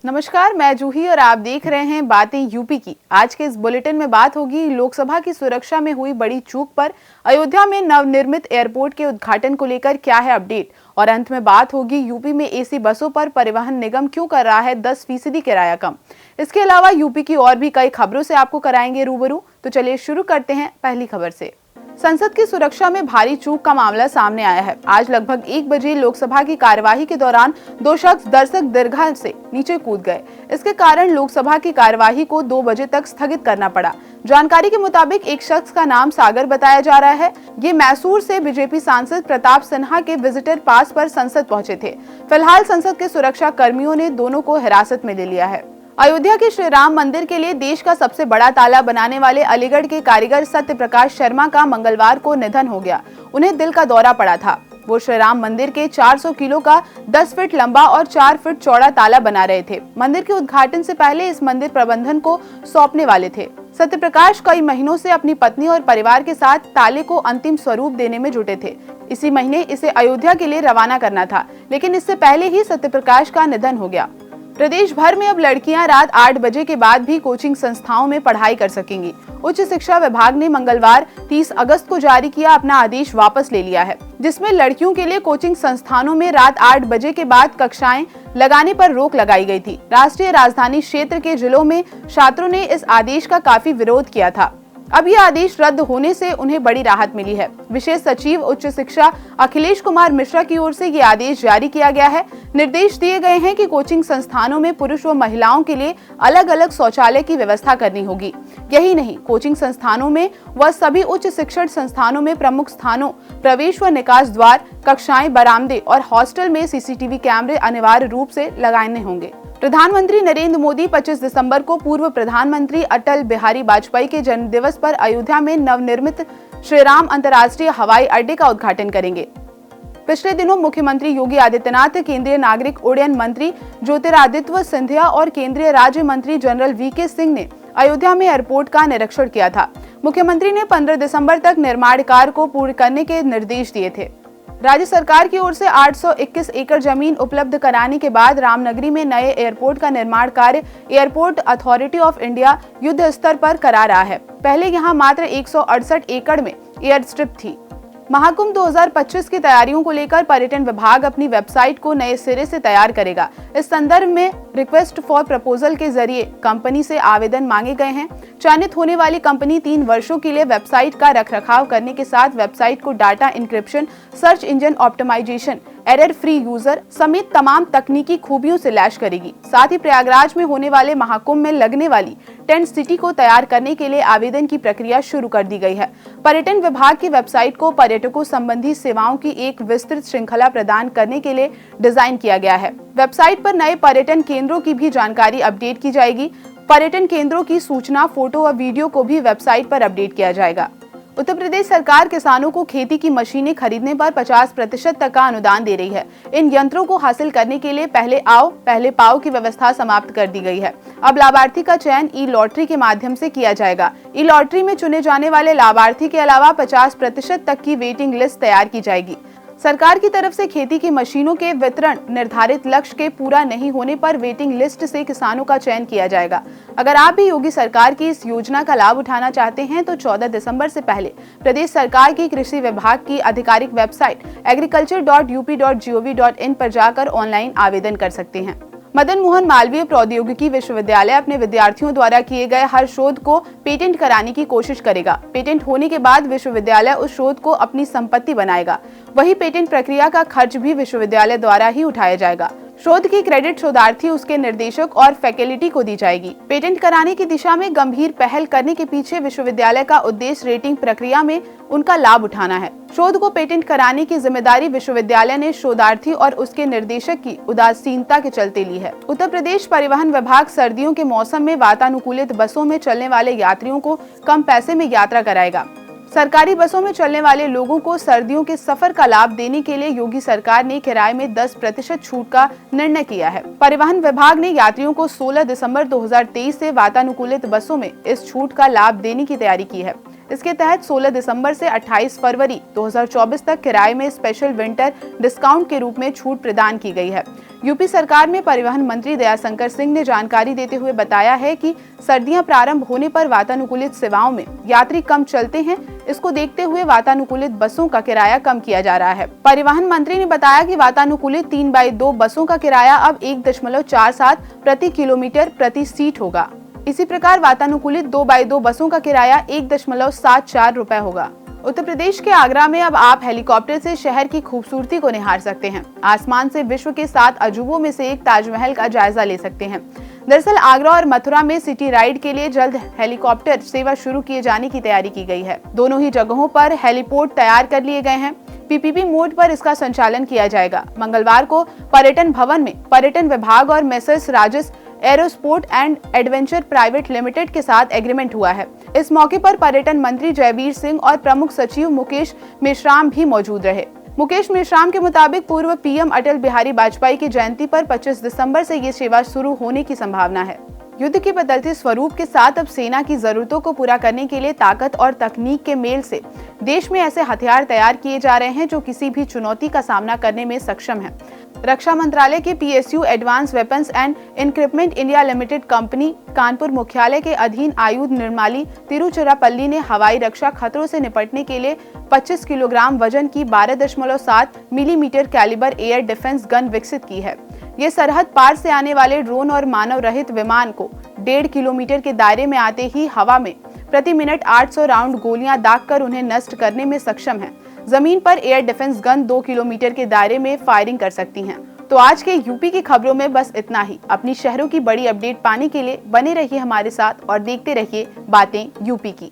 नमस्कार, मैं जूही और आप देख रहे हैं बातें यूपी की। आज के इस बुलेटिन में बात होगी लोकसभा की सुरक्षा में हुई बड़ी चूक पर, अयोध्या में नवनिर्मित एयरपोर्ट के उद्घाटन को लेकर क्या है अपडेट, और अंत में बात होगी यूपी में एसी बसों पर परिवहन निगम क्यों कर रहा है 10% किराया कम। इसके अलावा यूपी की और भी कई खबरों से आपको कराएंगे रूबरू। तो चलिए शुरू करते हैं पहली खबर से। संसद की सुरक्षा में भारी चूक का मामला सामने आया है। आज लगभग 1 बजे लोकसभा की कार्यवाही के दौरान 2 शख्स दर्शक दीर्घा से नीचे कूद गए। इसके कारण लोकसभा की कार्यवाही को 2 बजे तक स्थगित करना पड़ा। जानकारी के मुताबिक एक शख्स का नाम सागर बताया जा रहा है। ये मैसूर से बीजेपी सांसद प्रताप सिन्हा के विजिटर पास पर संसद पहुंचे थे। फिलहाल संसद के सुरक्षा कर्मियों ने दोनों को हिरासत में ले लिया है। अयोध्या के श्री राम मंदिर के लिए देश का सबसे बड़ा ताला बनाने वाले अलीगढ़ के कारीगर सत्य प्रकाश शर्मा का मंगलवार को निधन हो गया। उन्हें दिल का दौरा पड़ा था। वो श्री राम मंदिर के 400 किलो का 10 फीट लंबा और 4 फीट चौड़ा ताला बना रहे थे। मंदिर के उद्घाटन से पहले इस मंदिर प्रबंधन को सौंपने वाले थे। सत्य प्रकाश कई महीनों से अपनी पत्नी और परिवार के साथ ताले को अंतिम स्वरूप देने में जुटे थे। इसी महीने इसे अयोध्या के लिए रवाना करना था, लेकिन इससे पहले ही सत्य प्रकाश का निधन हो गया। प्रदेश भर में अब लड़कियां रात 8 बजे के बाद भी कोचिंग संस्थाओं में पढ़ाई कर सकेंगी। उच्च शिक्षा विभाग ने मंगलवार 30 अगस्त को जारी किया अपना आदेश वापस ले लिया है, जिसमें लड़कियों के लिए कोचिंग संस्थानों में रात 8 बजे के बाद कक्षाएं लगाने पर रोक लगाई गई थी। राष्ट्रीय राजधानी क्षेत्र के जिलों में छात्रों ने इस आदेश का काफी विरोध किया था। अब यह आदेश रद्द होने से उन्हें बड़ी राहत मिली है। विशेष सचिव उच्च शिक्षा अखिलेश कुमार मिश्रा की ओर से ये आदेश जारी किया गया है। निर्देश दिए गए हैं कि कोचिंग संस्थानों में पुरुष व महिलाओं के लिए अलग अलग शौचालय की व्यवस्था करनी होगी। यही नहीं, कोचिंग संस्थानों में व सभी उच्च शिक्षण संस्थानों में प्रमुख स्थानों, प्रवेश व निकास द्वार, कक्षाएं, बरामदे और हॉस्टल में सीसीटीवी कैमरे अनिवार्य रूप से लगाने होंगे। प्रधानमंत्री नरेंद्र मोदी 25 दिसंबर को पूर्व प्रधानमंत्री अटल बिहारी वाजपेयी के जन्म दिवस पर अयोध्या में नवनिर्मित श्री राम अंतर्राष्ट्रीय हवाई अड्डे का उद्घाटन करेंगे। पिछले दिनों मुख्यमंत्री योगी आदित्यनाथ, केंद्रीय नागरिक उड्डयन मंत्री ज्योतिरादित्य सिंधिया और केंद्रीय राज्य मंत्री जनरल वीके सिंह ने अयोध्या में एयरपोर्ट का निरीक्षण किया था। मुख्यमंत्री ने 15 दिसंबर तक निर्माण कार्य को पूर्ण करने के निर्देश दिए थे। राज्य सरकार की ओर से 821 एकड़ जमीन उपलब्ध कराने के बाद रामनगरी में नए एयरपोर्ट का निर्माण कार्य एयरपोर्ट अथॉरिटी ऑफ इंडिया युद्ध स्तर पर करा रहा है। पहले यहां मात्र 168 एकड़ में एयर स्ट्रिप थी। महाकुंभ 2025 की तैयारियों को लेकर पर्यटन विभाग अपनी वेबसाइट को नए सिरे से तैयार करेगा। इस संदर्भ में रिक्वेस्ट फॉर प्रपोजल के जरिए कंपनी से आवेदन मांगे गए हैं। चयनित होने वाली कंपनी 3 वर्षों के लिए वेबसाइट का रखरखाव करने के साथ वेबसाइट को data encryption, search engine optimization, error free user समेत तमाम तकनीकी खूबियों से लैस करेगी। साथ ही प्रयागराज में होने वाले महाकुंभ में लगने वाली टेंट सिटी को तैयार करने के लिए आवेदन की प्रक्रिया शुरू कर दी गई है। पर्यटन विभाग की वेबसाइट को पर्यटकों संबंधी सेवाओं की एक विस्तृत श्रृंखला प्रदान करने के लिए डिजाइन किया गया है। वेबसाइट पर नए पर्यटन केंद्रों की भी जानकारी अपडेट की जाएगी। पर्यटन केंद्रों की सूचना, फोटो व वीडियो को भी वेबसाइट पर अपडेट किया जाएगा। उत्तर प्रदेश सरकार किसानों को खेती की मशीनें खरीदने पर 50% तक का अनुदान दे रही है। इन यंत्रों को हासिल करने के लिए पहले आओ पहले पाओ की व्यवस्था समाप्त कर दी गई है। अब लाभार्थी का चयन ई लॉटरी के माध्यम से किया जाएगा। ई लॉटरी में चुने जाने वाले लाभार्थी के अलावा 50% तक की वेटिंग लिस्ट तैयार की जाएगी। सरकार की तरफ से खेती की मशीनों के वितरण निर्धारित लक्ष्य के पूरा नहीं होने पर वेटिंग लिस्ट से किसानों का चयन किया जाएगा। अगर आप भी योगी सरकार की इस योजना का लाभ उठाना चाहते हैं तो 14 दिसंबर से पहले प्रदेश सरकार की कृषि विभाग की आधिकारिक वेबसाइट agriculture.up.gov.in पर जाकर ऑनलाइन आवेदन कर सकते हैं। मदन मोहन मालवीय प्रौद्योगिकी विश्वविद्यालय अपने विद्यार्थियों द्वारा किए गए हर शोध को पेटेंट कराने की कोशिश करेगा। पेटेंट होने के बाद विश्वविद्यालय उस शोध को अपनी संपत्ति बनाएगा। वही पेटेंट प्रक्रिया का खर्च भी विश्वविद्यालय द्वारा ही उठाया जाएगा। शोध की क्रेडिट शोधार्थी, उसके निर्देशक और फैकल्टी को दी जाएगी। पेटेंट कराने की दिशा में गंभीर पहल करने के पीछे विश्वविद्यालय का उद्देश्य रेटिंग प्रक्रिया में उनका लाभ उठाना है। शोध को पेटेंट कराने की जिम्मेदारी विश्वविद्यालय ने शोधार्थी और उसके निर्देशक की उदासीनता के चलते ली है। उत्तर प्रदेश परिवहन विभाग सर्दियों के मौसम में वातानुकूलित बसों में चलने वाले यात्रियों को कम पैसे में यात्रा कराएगा। सरकारी बसों में चलने वाले लोगों को सर्दियों के सफर का लाभ देने के लिए योगी सरकार ने किराए में 10% छूट का निर्णय किया है। परिवहन विभाग ने यात्रियों को 16 दिसंबर 2023 से वातानुकूलित बसों में इस छूट का लाभ देने की तैयारी की है। इसके तहत 16 दिसंबर से 28 फरवरी 2024 तक किराए में स्पेशल विंटर डिस्काउंट के रूप में छूट प्रदान की गई है। यूपी सरकार में परिवहन मंत्री दयाशंकर सिंह ने जानकारी देते हुए बताया है कि सर्दियां प्रारंभ होने पर वातानुकूलित सेवाओं में यात्री कम चलते हैं। इसको देखते हुए वातानुकूलित बसों का किराया कम किया जा रहा है। परिवहन मंत्री ने बताया कि वातानुकूलित 3x2 बसों का किराया अब 1.47 प्रति किलोमीटर प्रति सीट होगा। इसी प्रकार वातानुकूलित 2x2 बसों का किराया 1.74 रुपए होगा। उत्तर प्रदेश के आगरा में अब आप हेलीकॉप्टर से शहर की खूबसूरती को निहार सकते हैं। आसमान से विश्व के 7 अजूबों में से एक ताजमहल का जायजा ले सकते हैं। दरअसल आगरा और मथुरा में सिटी राइड के लिए जल्द हेलीकॉप्टर सेवा शुरू किए जाने की तैयारी की गई है। दोनों ही जगहों पर हेलीपोर्ट तैयार कर लिए गए हैं। पीपीपी मोड पर इसका संचालन किया जाएगा। मंगलवार को पर्यटन भवन में पर्यटन विभाग और messrs Rajas एरोस्पोर्ट and adventure private limited के साथ एग्रीमेंट हुआ है। इस मौके पर पर्यटन मंत्री जयवीर सिंह और प्रमुख सचिव मुकेश मेश्राम भी मौजूद रहे। मुकेश मेश्राम के मुताबिक पूर्व पीएम अटल बिहारी वाजपेयी की जयंती पर 25 दिसंबर से ये सेवा शुरू होने की संभावना है। युद्ध के बदलते स्वरूप के साथ अब सेना की जरूरतों को पूरा करने के लिए ताकत और तकनीक के मेल से देश में ऐसे हथियार तैयार किए जा रहे हैं जो किसी भी चुनौती का सामना करने में सक्षम है। रक्षा मंत्रालय के PSU advance weapons and equipment India limited company Kanpur मुख्यालय के अधीन आयुध निर्माली तिरुचिरापल्ली ने हवाई रक्षा खतरों से निपटने के लिए 25 किलोग्राम वजन की 12.7 millimetre calibre air defence gun विकसित की है। ये सरहद पार से आने वाले ड्रोन और मानव रहित विमान को 1.5 किलोमीटर के दायरे में आते ही हवा में प्रति मिनट 800 राउंड गोलियां दागकर उन्हें नष्ट करने में सक्षम है। जमीन पर एयर डिफेंस गन 2 किलोमीटर के दायरे में फायरिंग कर सकती हैं। तो आज के यूपी की खबरों में बस इतना ही। अपनी शहरों की बड़ी अपडेट पाने के लिए बने रहिए हमारे साथ और देखते रहिए बातें यूपी की।